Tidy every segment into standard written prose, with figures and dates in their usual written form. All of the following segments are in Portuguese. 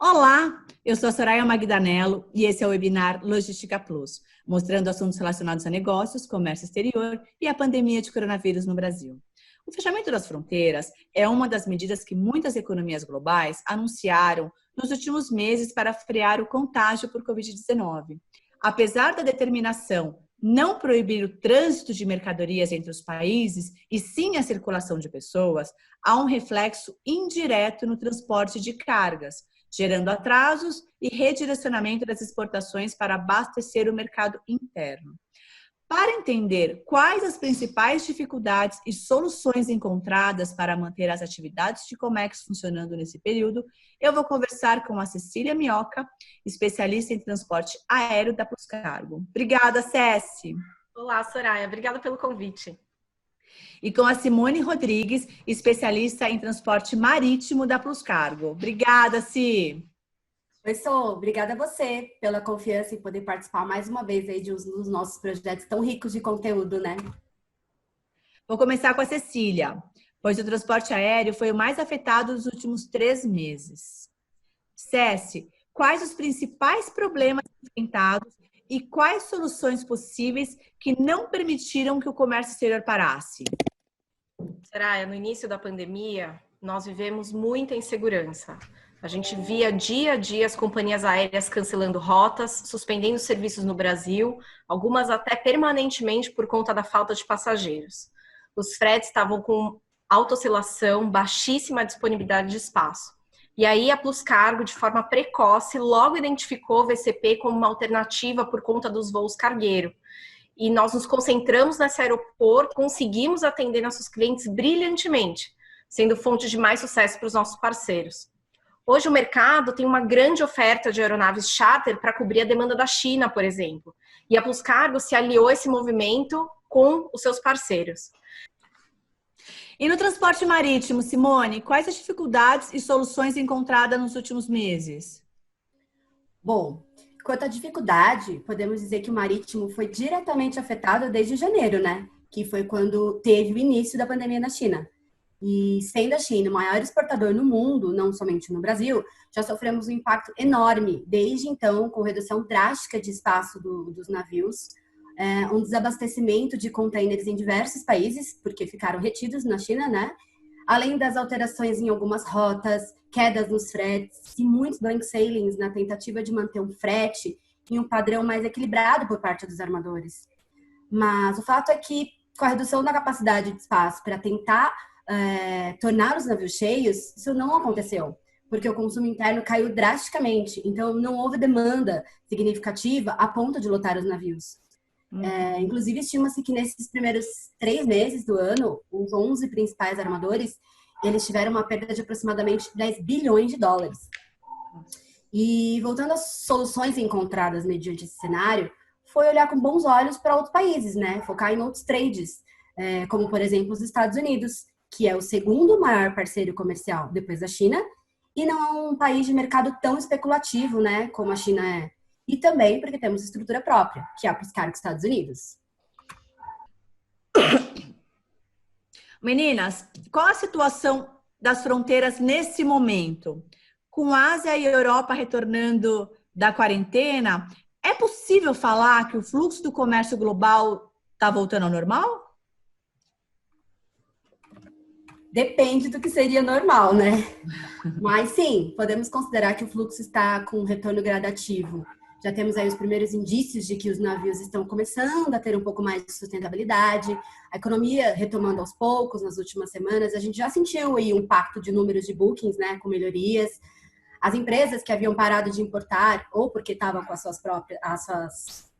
Olá, eu sou a Soraya Magdanello e esse é o webinar Logística Plus, mostrando assuntos relacionados a negócios, comércio exterior e a pandemia de coronavírus no Brasil. O fechamento das fronteiras é uma das medidas que muitas economias globais anunciaram nos últimos meses para frear o contágio por Covid-19. Apesar da determinação não proibir o trânsito de mercadorias entre os países e sim a circulação de pessoas, há um reflexo indireto no transporte de cargas, gerando atrasos e redirecionamento das exportações para abastecer o mercado interno. Para entender quais as principais dificuldades e soluções encontradas para manter as atividades de Comex funcionando nesse período, eu vou conversar com a Cecília Mioca, especialista em transporte aéreo da Plus Cargo. Obrigada, Ceci. Olá, Soraya. Obrigada pelo convite. E com a Simone Rodrigues, especialista em transporte marítimo da Plus Cargo. Obrigada, Si. Oi, Sô. Obrigada a você pela confiança em poder participar mais uma vez aí de um dos nossos projetos tão ricos de conteúdo, né? Vou começar com a Cecília, pois o transporte aéreo foi o mais afetado nos últimos 3 meses. Ceci, quais os principais problemas enfrentados e quais soluções possíveis que não permitiram que o comércio exterior parasse? Soraya, no início da pandemia, nós vivemos muita insegurança. A gente via dia a dia as companhias aéreas cancelando rotas, suspendendo serviços no Brasil, algumas até permanentemente por conta da falta de passageiros. Os fretes estavam com alta oscilação, baixíssima disponibilidade de espaço. E aí a Plus Cargo, de forma precoce, logo identificou o VCP como uma alternativa por conta dos voos cargueiro. E nós nos concentramos nesse aeroporto, conseguimos atender nossos clientes brilhantemente, sendo fonte de mais sucesso para os nossos parceiros. Hoje o mercado tem uma grande oferta de aeronaves charter para cobrir a demanda da China, por exemplo. E a Plus Cargo se aliou a esse movimento com os seus parceiros. E no transporte marítimo, Simone, quais as dificuldades e soluções encontradas nos últimos meses? Bom, quanto à dificuldade, podemos dizer que o marítimo foi diretamente afetado desde janeiro, né? Que foi quando teve o início da pandemia na China. E sendo a China o maior exportador no mundo, não somente no Brasil, já sofremos um impacto enorme desde então, com redução drástica de espaço dos navios, um desabastecimento de containers em diversos países, porque ficaram retidos na China, né? Além das alterações em algumas rotas, quedas nos fretes e muitos blank sailings na tentativa de manter um frete em um padrão mais equilibrado por parte dos armadores. Mas o fato é que, com a redução da capacidade de espaço para tentar tornar os navios cheios, isso não aconteceu, porque o consumo interno caiu drasticamente, então não houve demanda significativa a ponto de lotar os navios. Inclusive, estima-se que nesses primeiros 3 meses do ano, os 11 principais armadores, eles tiveram uma perda de aproximadamente 10 bilhões de dólares. E voltando às soluções encontradas mediante esse cenário, foi olhar com bons olhos para outros países, né? Focar em outros trades, como, por exemplo, os Estados Unidos, que é o segundo maior parceiro comercial depois da China, e não é um país de mercado tão especulativo, né, como a China é. E também porque temos estrutura própria, que é a Plus Cargo Estados Unidos. Meninas, qual a situação das fronteiras nesse momento? Com Ásia e Europa retornando da quarentena, é possível falar que o fluxo do comércio global está voltando ao normal? Depende do que seria normal, né? Mas sim, podemos considerar que o fluxo está com um retorno gradativo. Já temos aí os primeiros indícios de que os navios estão começando a ter um pouco mais de sustentabilidade, a economia retomando aos poucos nas últimas semanas. A gente já sentiu aí um impacto de números de bookings, né, com melhorias. As empresas que haviam parado de importar, ou porque estavam com as suas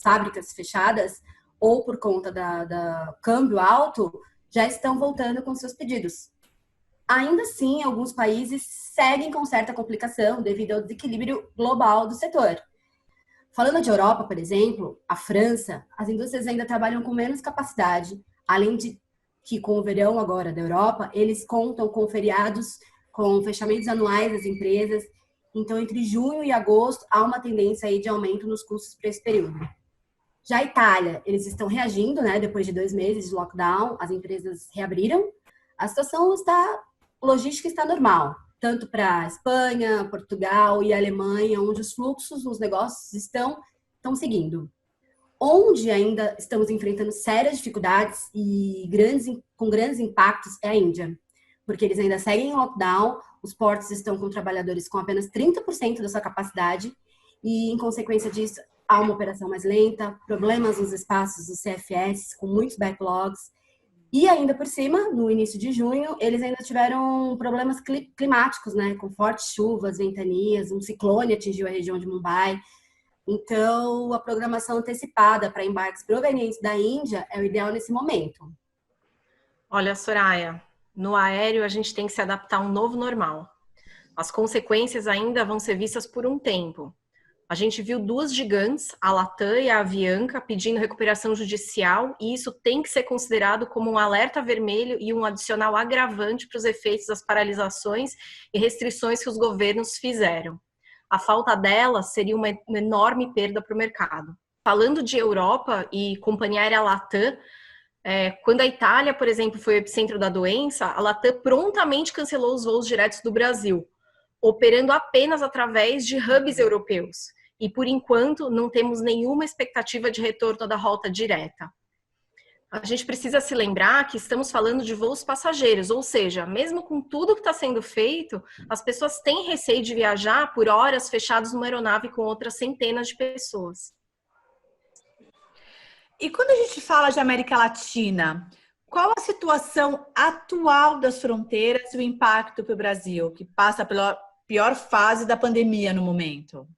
fábricas fechadas, ou por conta da câmbio alto, já estão voltando com seus pedidos. Ainda assim, alguns países seguem com certa complicação devido ao desequilíbrio global do setor. Falando de Europa, por exemplo, a França, as indústrias ainda trabalham com menos capacidade, além de que com o verão agora da Europa, eles contam com feriados, com fechamentos anuais das empresas. Então, entre junho e agosto, há uma tendência aí de aumento nos custos para esse período. Já a Itália, eles estão reagindo, né? Depois de 2 meses de lockdown, as empresas reabriram. A situação logística está normal. tanto para a Espanha, Portugal e Alemanha, onde os fluxos nos negócios estão seguindo. Onde ainda estamos enfrentando sérias dificuldades e com grandes impactos é a Índia, porque eles ainda seguem em lockdown, os portos estão com trabalhadores com apenas 30% da sua capacidade e, em consequência disso, há uma operação mais lenta, problemas nos espaços dos CFS, com muitos backlogs. E ainda por cima, no início de junho, eles ainda tiveram problemas climáticos, né? Com fortes chuvas, ventanias, um ciclone atingiu a região de Mumbai. Então, a programação antecipada para embarques provenientes da Índia é o ideal nesse momento. Olha, Soraya, no aéreo a gente tem que se adaptar a um novo normal. As consequências ainda vão ser vistas por um tempo. A gente viu duas gigantes, a Latam e a Avianca, pedindo recuperação judicial, e isso tem que ser considerado como um alerta vermelho e um adicional agravante para os efeitos das paralisações e restrições que os governos fizeram. A falta delas seria uma enorme perda para o mercado. Falando de Europa e companhia aérea Latam, quando a Itália, por exemplo, foi o epicentro da doença, a Latam prontamente cancelou os voos diretos do Brasil, operando apenas através de hubs europeus. E, por enquanto, não temos nenhuma expectativa de retorno da rota direta. A gente precisa se lembrar que estamos falando de voos passageiros, ou seja, mesmo com tudo que está sendo feito, as pessoas têm receio de viajar por horas fechadas numa aeronave com outras centenas de pessoas. E quando a gente fala de América Latina, qual a situação atual das fronteiras e o impacto para o Brasil, que passa pela pior fase da pandemia no momento?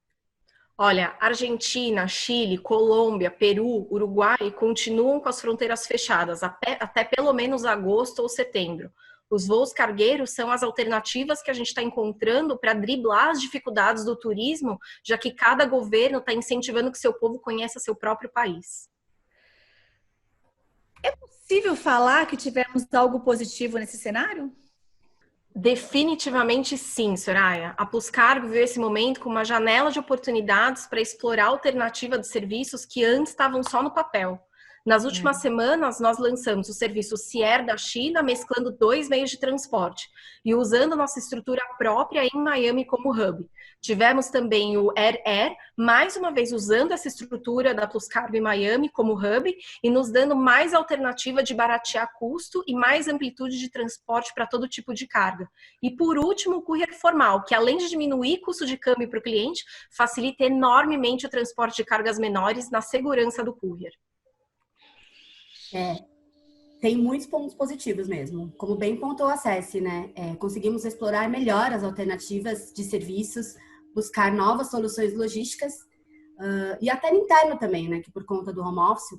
Olha, Argentina, Chile, Colômbia, Peru, Uruguai continuam com as fronteiras fechadas até pelo menos agosto ou setembro. Os voos cargueiros são as alternativas que a gente está encontrando para driblar as dificuldades do turismo, já que cada governo está incentivando que seu povo conheça seu próprio país. É possível falar que tivemos algo positivo nesse cenário? Definitivamente sim, Soraya. A Pluscargo viu esse momento como uma janela de oportunidades para explorar a alternativa de serviços que antes estavam só no papel. Nas últimas semanas, nós lançamos o serviço Cier da China, mesclando 2 meios de transporte e usando nossa estrutura própria em Miami como hub. Tivemos também o Air, mais uma vez usando essa estrutura da Pluscargo em Miami como hub e nos dando mais alternativa de baratear custo e mais amplitude de transporte para todo tipo de carga. E por último, o courier formal, que além de diminuir custo de câmbio para o cliente, facilita enormemente o transporte de cargas menores na segurança do courier. Tem muitos pontos positivos mesmo. Como bem pontuou a Ceci, né? Conseguimos explorar melhor as alternativas de serviços, buscar novas soluções logísticas e até interno também, né? Que por conta do home office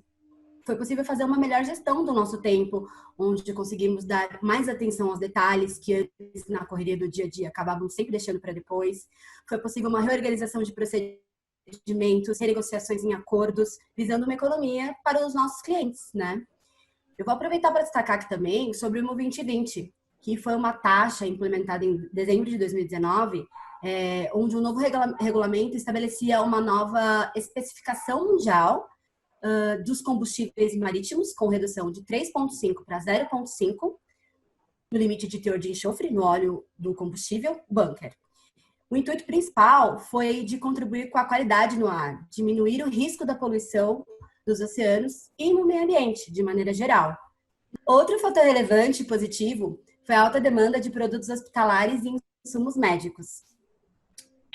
foi possível fazer uma melhor gestão do nosso tempo, onde conseguimos dar mais atenção aos detalhes que antes, na correria do dia a dia, acabávamos sempre deixando para depois. Foi possível uma reorganização de procedimentos, renegociações em acordos, visando uma economia para os nossos clientes, né? Eu vou aproveitar para destacar aqui também sobre o MOVE 2020, que foi uma taxa implementada em dezembro de 2019, onde um novo regulamento estabelecia uma nova especificação mundial dos combustíveis marítimos, com redução de 3,5 para 0,5 no limite de teor de enxofre no óleo do combustível bunker. O intuito principal foi de contribuir com a qualidade no ar, diminuir o risco da poluição dos oceanos e no meio ambiente, de maneira geral. Outro fator relevante e positivo foi a alta demanda de produtos hospitalares e insumos médicos,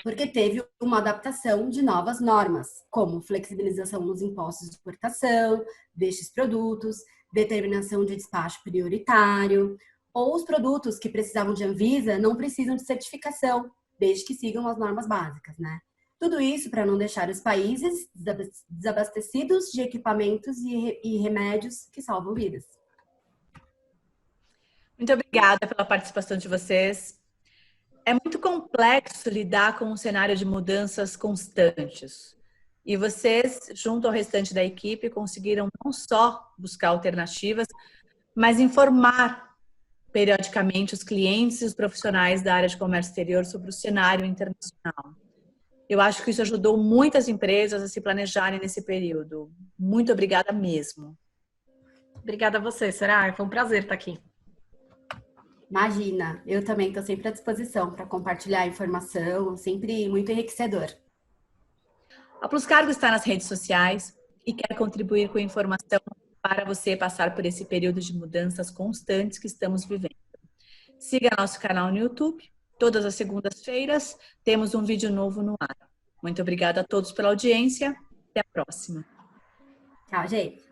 porque teve uma adaptação de novas normas, como flexibilização nos impostos de exportação destes produtos, determinação de despacho prioritário, ou os produtos que precisavam de Anvisa não precisam de certificação, desde que sigam as normas básicas, né? Tudo isso para não deixar os países desabastecidos de equipamentos e remédios que salvam vidas. Muito obrigada pela participação de vocês. É muito complexo lidar com um cenário de mudanças constantes. E vocês, junto ao restante da equipe, conseguiram não só buscar alternativas, mas informar periodicamente os clientes e os profissionais da área de comércio exterior sobre o cenário internacional. Eu acho que isso ajudou muitas empresas a se planejarem nesse período. Muito obrigada mesmo. Obrigada a você, Soraya. Foi um prazer estar aqui. Imagina, eu também estou sempre à disposição para compartilhar informação, sempre muito enriquecedor. A Plus Cargo está nas redes sociais e quer contribuir com informação para você passar por esse período de mudanças constantes que estamos vivendo. Siga nosso canal no YouTube. Todas as segundas-feiras temos um vídeo novo no ar. Muito obrigada a todos pela audiência. Até a próxima. Tchau, gente.